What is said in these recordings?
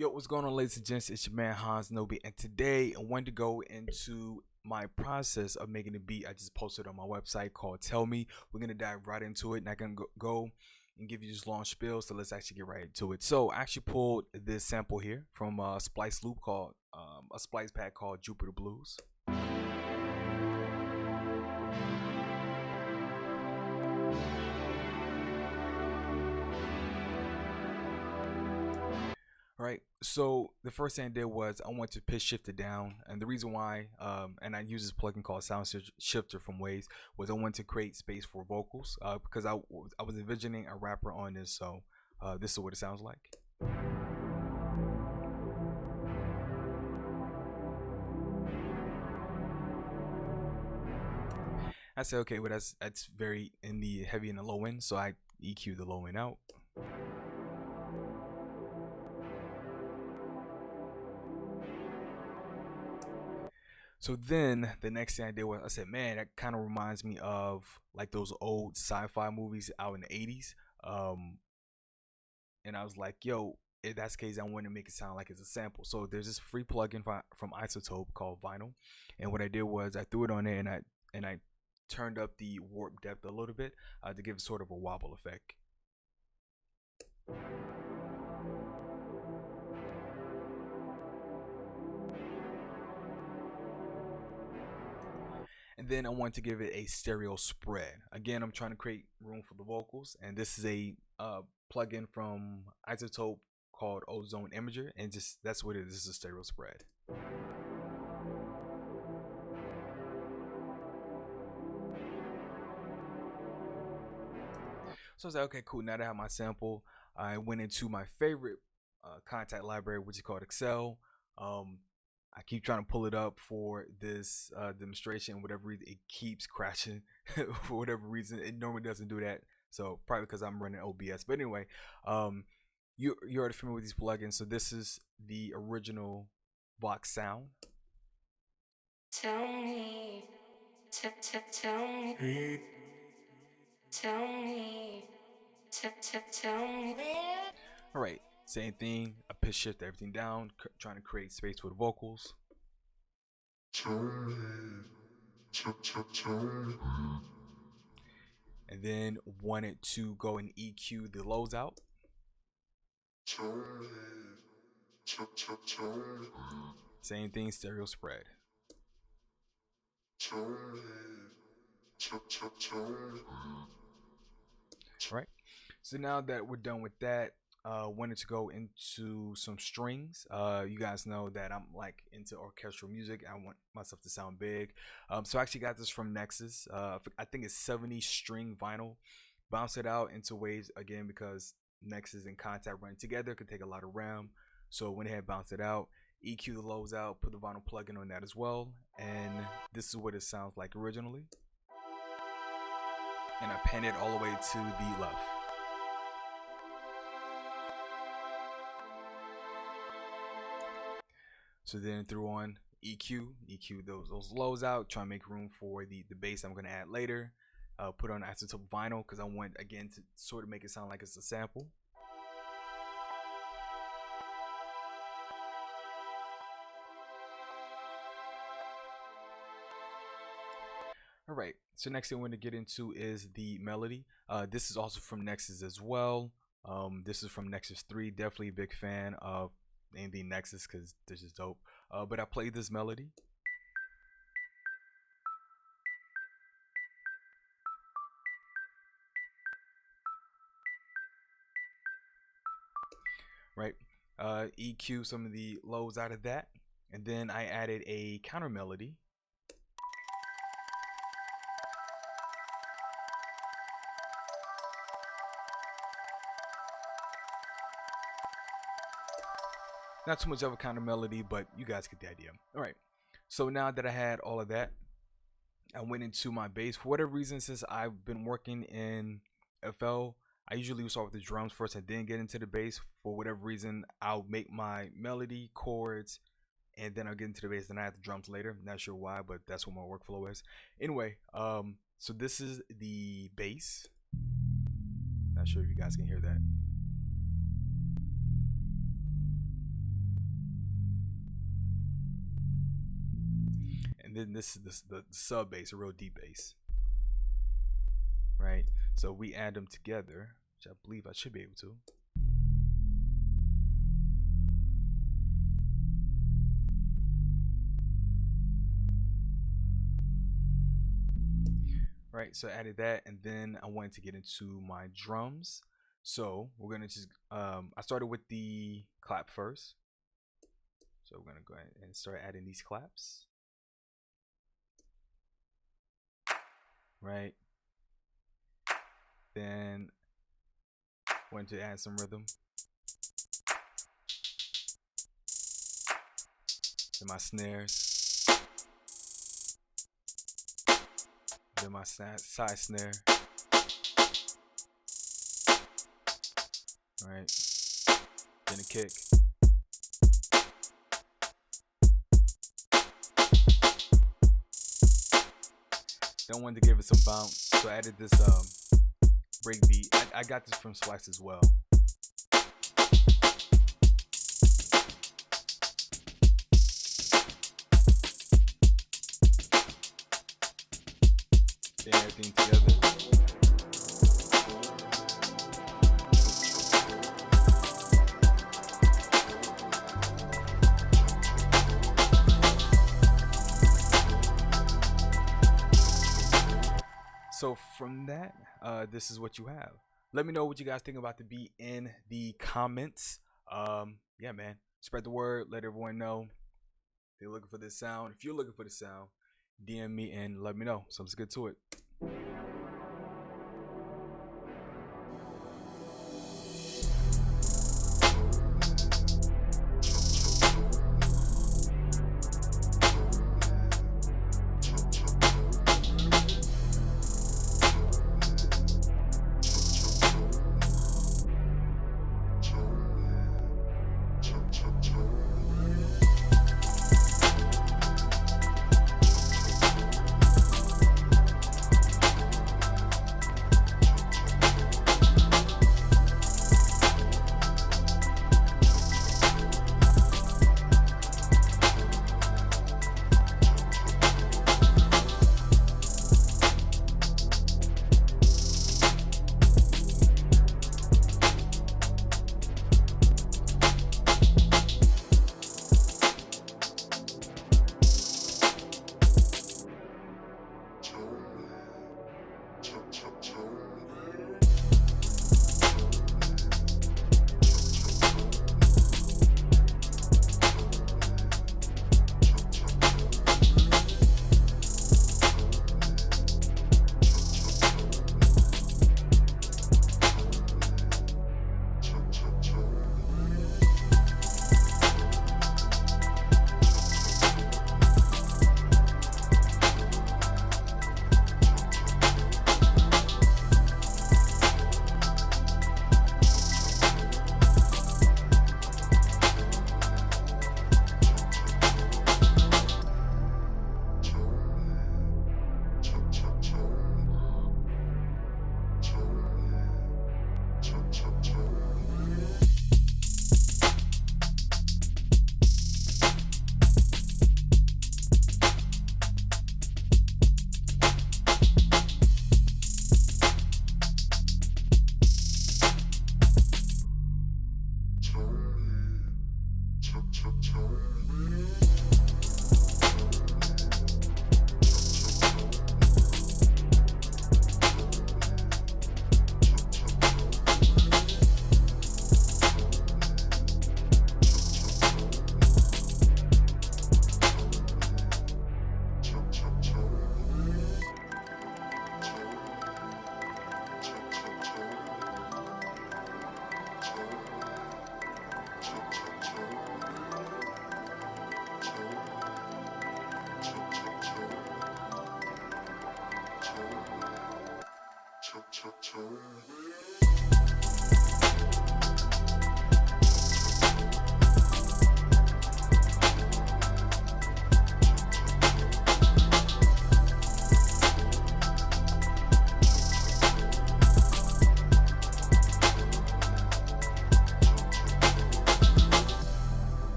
Yo, what's going on, ladies and gents? It's your man Hanz Nobe, and today I wanted to go into my process of making a beat. I just posted on my website called Tell Me. We're gonna dive right into it, and I can go and give you this long spiel. So let's actually get right into it. So I actually pulled this sample here from a splice loop called a splice pack called Jupiter Blues. Right. So the first thing I did was I went to pitch shift it down, and the reason why, and I use this plugin called Sound Shifter from Waves, was I wanted to create space for vocals, because I was envisioning a rapper on this, so this is what it sounds like. I said, okay, well that's very in the heavy and the low end, so I EQ the low end out. So then the next thing I did was I said, man, that kind of reminds me of like those old sci-fi movies out in the 80s. And I was like, yo, if that's the case, I want to make it sound like it's a sample. So there's this free plugin from Isotope called Vinyl. And what I did was I threw it on there and I turned up the warp depth a little bit to give it sort of a wobble effect. And then I want to give it a stereo spread. Again, I'm trying to create room for the vocals, and this is a plugin from Isotope called Ozone Imager, and just that's what it is. This is a stereo spread. So I was like, okay, cool. Now that I have my sample, I went into my favorite contact library, which is called Excel. I keep trying to pull it up for this demonstration. Whatever reason, it keeps crashing. For whatever reason, it normally doesn't do that. So probably because I'm running OBS. But anyway, you're already familiar with these plugins. So this is the original Vox sound. Tell me, tell me, tell me, tell me. All right, same thing. I pitch shift everything down, trying to create space for the vocals. Tell me, tell me. And then wanted to go and EQ the lows out. Tell me, tell me. Same thing, stereo spread. Tell me, tell me. Right. So now that we're done with that, wanted to go into some strings. You guys know that I'm like into orchestral music. I want myself to sound big. So I actually got this from Nexus. I think it's 70 string vinyl. Bounce it out into waves again because Nexus and Contact running together could take a lot of RAM. So went ahead, bounced it out, EQ the lows out, put the vinyl plugin on that as well, and this is what it sounds like originally. And I pan it all the way to the left. So then threw on EQ those lows out, try to make room for the bass I'm gonna add later. Put on Isotope Vinyl because I want again to sort of make it sound like it's a sample. All right, so next thing I want to get into is the melody. This is also from Nexus as well. This is from Nexus 3. Definitely a big fan of the Nexus because this is dope. But I played this melody. Right, EQ some of the lows out of that, and then I added a counter melody. Not too much of a counter melody, but you guys get the idea. All right, so now that I had all of that, I went into my bass. For whatever reason, since I've been working in FL, I usually start with the drums first and then get into the bass. For whatever reason, I'll make my melody, chords, and then I'll get into the bass. Then I have the drums later. Not sure why, but that's what my workflow is. Anyway, so this is the bass. Not sure if you guys can hear that. And then this is the sub bass, a real deep bass, right? So we add them together, which I believe I should be able to. Right, so I added that, and then I wanted to get into my drums. So we're gonna just I started with the clap first. So we're gonna go ahead and start adding these claps. Right. Then went to add some rhythm. Then my snares. Then my side snare. Right. Then a kick. Then I wanted to give it some bounce, so I added this break beat. I got this from Splice as well. Then everything together. So from that, this is what you have. Let me know what you guys think about the beat in the comments. Yeah, man, spread the word. Let everyone know they're looking for this sound. If you're looking for the sound, DM me and let me know. So let's get to it.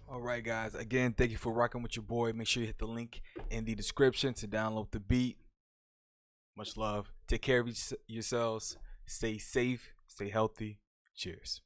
All right, guys. Again, thank you for rocking with your boy. Make sure you hit the link in the description to download the beat. Much love. Take care of yourselves. Stay safe. Stay healthy. Cheers.